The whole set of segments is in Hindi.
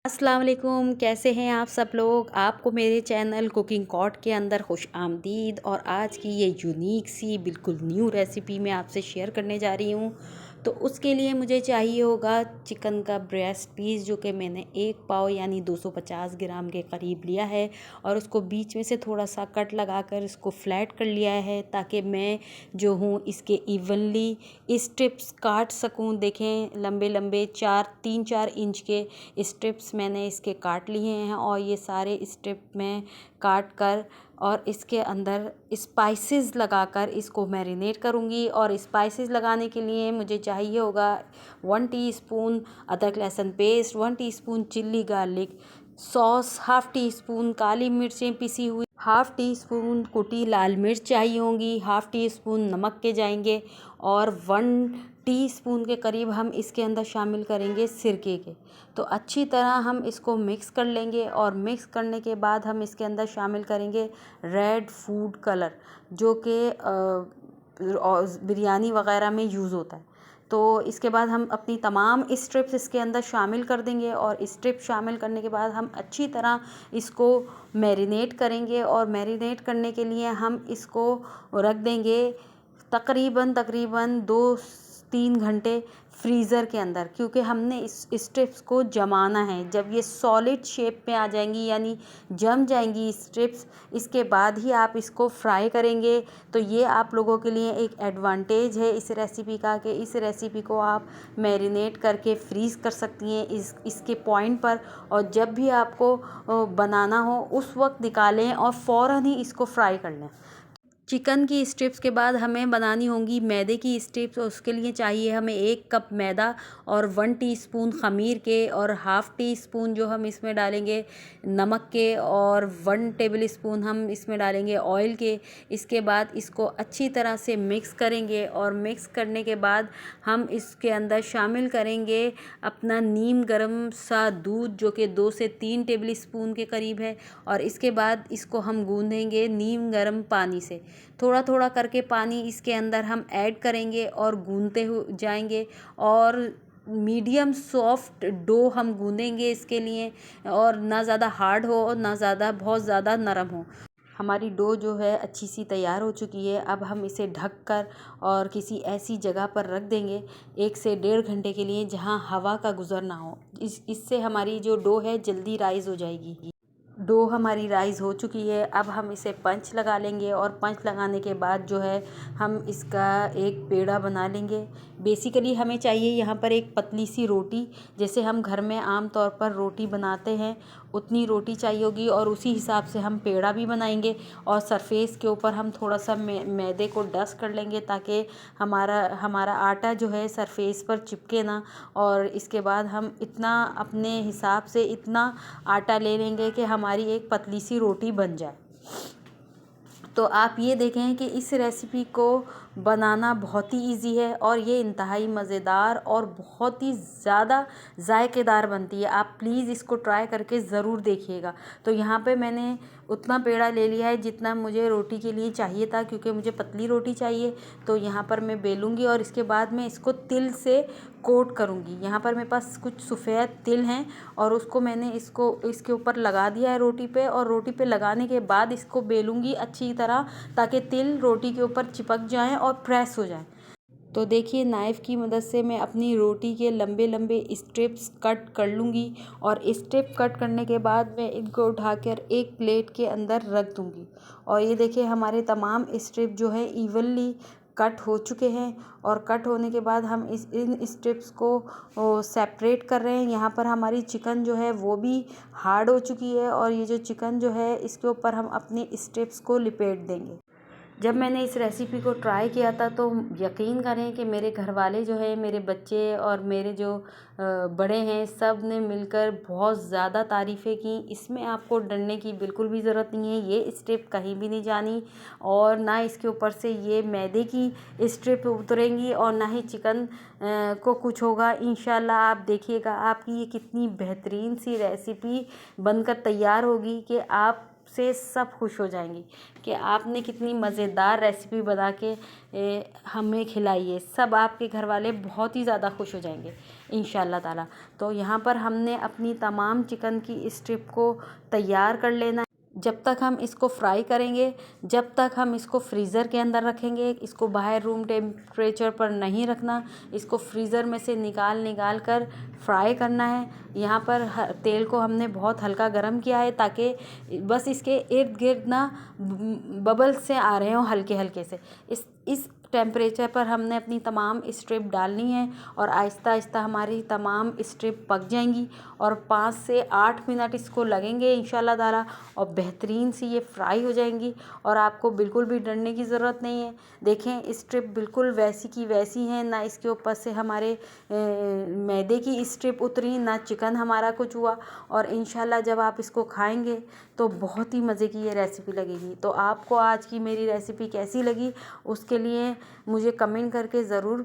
अस्सलाम वालेकुम, कैसे हैं आप सब लोग। आपको मेरे चैनल कुकिंग कॉट के अंदर खुश आमदीद। और आज की ये यूनिक सी बिल्कुल न्यू रेसिपी मैं आपसे शेयर करने जा रही हूँ। तो उसके लिए मुझे चाहिए होगा चिकन का ब्रेस्ट पीस, जो कि मैंने 1 पाव यानी 250 ग्राम के करीब लिया है। और उसको बीच में से थोड़ा सा कट लगाकर इसको फ्लैट कर लिया है, ताकि मैं जो हूँ इसके इवनली स्ट्रिप्स काट सकूँ। देखें, लंबे लंबे 3-4 इंच के स्ट्रिप्स मैंने इसके काट लिए हैं। और ये सारे स्ट्रिप मैं काट कर और इसके अंदर स्पाइसेस लगाकर इसको मैरिनेट करूँगी। और स्पाइसेस लगाने के लिए मुझे चाहिए होगा 1 टीस्पून अदरक लहसुन पेस्ट, 1 teaspoon chilli garlic sauce, half teaspoon काली मिर्चें पिसी हुई, हाफ़ टी स्पून कुटी लाल मिर्च चाहिए होंगी, हाफ़ टी स्पून नमक के जाएंगे। और 1 टीस्पून के करीब हम इसके अंदर शामिल करेंगे सिरके के। तो अच्छी तरह हम इसको मिक्स कर लेंगे। और मिक्स करने के बाद हम इसके अंदर शामिल करेंगे रेड फूड कलर, जो कि बिरयानी वगैरह में यूज़ होता है। तो इसके बाद हम अपनी तमाम स्ट्रिप्स इसके अंदर शामिल कर देंगे। और स्ट्रिप शामिल करने के बाद हम अच्छी तरह इसको मैरिनेट करेंगे। और मैरिनेट करने के लिए हम इसको रख देंगे तकरीबन 2-3 घंटे फ्रीज़र के अंदर, क्योंकि हमने इस स्ट्रिप्स को जमाना है। जब ये सॉलिड शेप में आ जाएंगी यानी जम जाएंगी स्ट्रिप्स, इसके बाद ही आप इसको फ्राई करेंगे। तो ये आप लोगों के लिए एक एडवांटेज है इस रेसिपी का, कि इस रेसिपी को आप मैरिनेट करके फ्रीज़ कर सकती हैं इसके पॉइंट पर। और जब भी आपको बनाना हो उस वक्त निकालें और फ़ौरन ही इसको फ्राई कर लें। चिकन की स्ट्रिप्स के बाद हमें बनानी होंगी मैदे की स्ट्रिप्स। और उसके लिए चाहिए हमें 1 कप मैदा और 1 टीस्पून ख़मीर के, और हाफ़ टी स्पून जो हम इसमें डालेंगे नमक के, और 1 टेबल स्पून हम इसमें डालेंगे ऑयल के। इसके बाद इसको अच्छी तरह से मिक्स करेंगे। और मिक्स करने के बाद हम इसके अंदर शामिल करेंगे अपना नीम गर्म सा दूध, जो कि 2 से 3 टेबल स्पून के करीब है। और इसके बाद इसको हम गूँधेंगे नीम गर्म पानी से। थोड़ा थोड़ा करके पानी इसके अंदर हम ऐड करेंगे और गूँधते जाएंगे। और मीडियम सॉफ्ट डो हम गूँधेंगे इसके लिए, और ना ज़्यादा हार्ड हो और ना ज़्यादा बहुत ज़्यादा नरम हो। हमारी डो जो है अच्छी सी तैयार हो चुकी है। अब हम इसे ढक कर और किसी ऐसी जगह पर रख देंगे 1 से 1.5 घंटे के लिए, जहां हवा का गुज़र ना हो। इससे हमारी जो डो है जल्दी राइज़ हो जाएगी। डो हमारी राइज़ हो चुकी है। अब हम इसे पंच लगा लेंगे। और पंच लगाने के बाद जो है हम इसका एक पेड़ा बना लेंगे। बेसिकली हमें चाहिए यहाँ पर एक पतली सी रोटी, जैसे हम घर में आम तौर पर रोटी बनाते हैं उतनी रोटी चाहिए होगी। और उसी हिसाब से हम पेड़ा भी बनाएंगे। और सरफेस के ऊपर हम थोड़ा सा मैदे को डस्ट कर लेंगे, ताकि हमारा आटा जो है सरफेस पर चिपके ना। और इसके बाद हम इतना अपने हिसाब से इतना आटा ले लेंगे कि हमारी एक पतली सी रोटी बन जाए। तो आप ये देखें कि इस रेसिपी को बनाना बहुत ही इजी है, और ये इंतहाई मज़ेदार और बहुत ही ज़्यादा जायकेदार बनती है। आप प्लीज़ इसको ट्राई करके ज़रूर देखिएगा। तो यहाँ पे मैंने उतना पेड़ा ले लिया है जितना मुझे रोटी के लिए चाहिए था, क्योंकि मुझे पतली रोटी चाहिए। तो यहाँ पर मैं बेलूँगी और इसके बाद मैं इसको तिल से कोट करूँगी। यहाँ पर मेरे पास कुछ सफ़ेद तिल हैं, और उसको मैंने इसके ऊपर लगा दिया है रोटी पे। और रोटी पे लगाने के बाद इसको बेलूँगी अच्छी तरह, ताकि तिल रोटी के ऊपर चिपक जाएं और प्रेस हो जाएं। तो देखिए, नाइफ़ की मदद से मैं अपनी रोटी के लंबे लंबे स्ट्रिप्स कट कर लूँगी। और स्ट्रिप कट करने के बाद मैं इनको उठाकर एक प्लेट के अंदर रख दूँगी। और ये देखिए, हमारे तमाम स्ट्रिप जो है इवनली कट हो चुके हैं। और कट होने के बाद हम इन स्ट्रिप्स को सेपरेट कर रहे हैं। यहाँ पर हमारी चिकन जो है वो भी हार्ड हो चुकी है। और ये जो चिकन जो है इसके ऊपर हम अपनी स्ट्रिप्स को लिपेट देंगे। जब मैंने इस रेसिपी को ट्राई किया था, तो यकीन करें कि मेरे घर वाले जो है, मेरे बच्चे और मेरे जो बड़े हैं, सब ने मिलकर बहुत ज़्यादा तारीफ़ें की। इसमें आपको डरने की बिल्कुल भी ज़रूरत नहीं है। ये स्ट्रिप कहीं भी नहीं जानी, और ना इसके ऊपर से ये मैदे की स्ट्रिप उतरेंगी, और ना ही चिकन को कुछ होगा। इंशाल्लाह आप देखिएगा आपकी ये कितनी बेहतरीन सी रेसिपी बनकर तैयार होगी कि आप से सब खुश हो जाएंगी कि आपने कितनी मज़ेदार रेसिपी बना के हमें खिलाई है। सब आपके घर वाले बहुत ही ज़्यादा खुश हो जाएंगे इंशाल्लाह ताला। तो यहाँ पर हमने अपनी तमाम चिकन की स्ट्रिप को तैयार कर लेना है। जब तक हम इसको फ्राई करेंगे, जब तक हम इसको फ्रीज़र के अंदर रखेंगे, इसको बाहर रूम टेम्परेचर पर नहीं रखना, इसको फ्रीज़र में से निकाल कर फ्राई करना है। यहाँ पर तेल को हमने बहुत हल्का गरम किया है ताकि बस इसके इर्द गिर्द ना बबल्स से आ रहे हों हल्के हल्के से। इस टेम्परेचर पर हमने अपनी तमाम स्ट्रिप डालनी है और आहिस्ता आहिस्ता हमारी तमाम स्ट्रिप पक जाएंगी और 5 से 8 मिनट इसको लगेंगे इंशाल्लाह ताला और बेहतरीन सी ये फ्राई हो जाएंगी और आपको बिल्कुल भी डरने की ज़रूरत नहीं है। देखें स्ट्रिप बिल्कुल वैसी की वैसी हैं, ना इसके ऊपर से हमारे मैदे की स्ट्रिप उतरी, ना चिकन हमारा कुछ हुआ। और इंशाल्लाह जब आप इसको खाएंगे तो बहुत ही मज़े की ये रेसिपी लगेगी। तो आपको आज की मेरी रेसिपी कैसी लगी उसके लिए मुझे कमेंट करके ज़रूर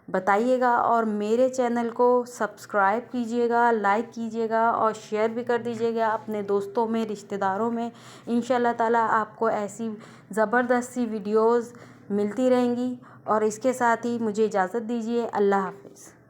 बताइएगा और मेरे चैनल को सब्सक्राइब कीजिएगा, लाइक कीजिएगा और शेयर भी कर दीजिएगा अपने दोस्तों में, रिश्तेदारों में। इंशाल्लाह ताला आपको ऐसी ज़बरदस्त सी वीडियोज़ मिलती रहेंगी और इसके साथ ही मुझे इजाज़त दीजिए। अल्लाह हाफ़िज़।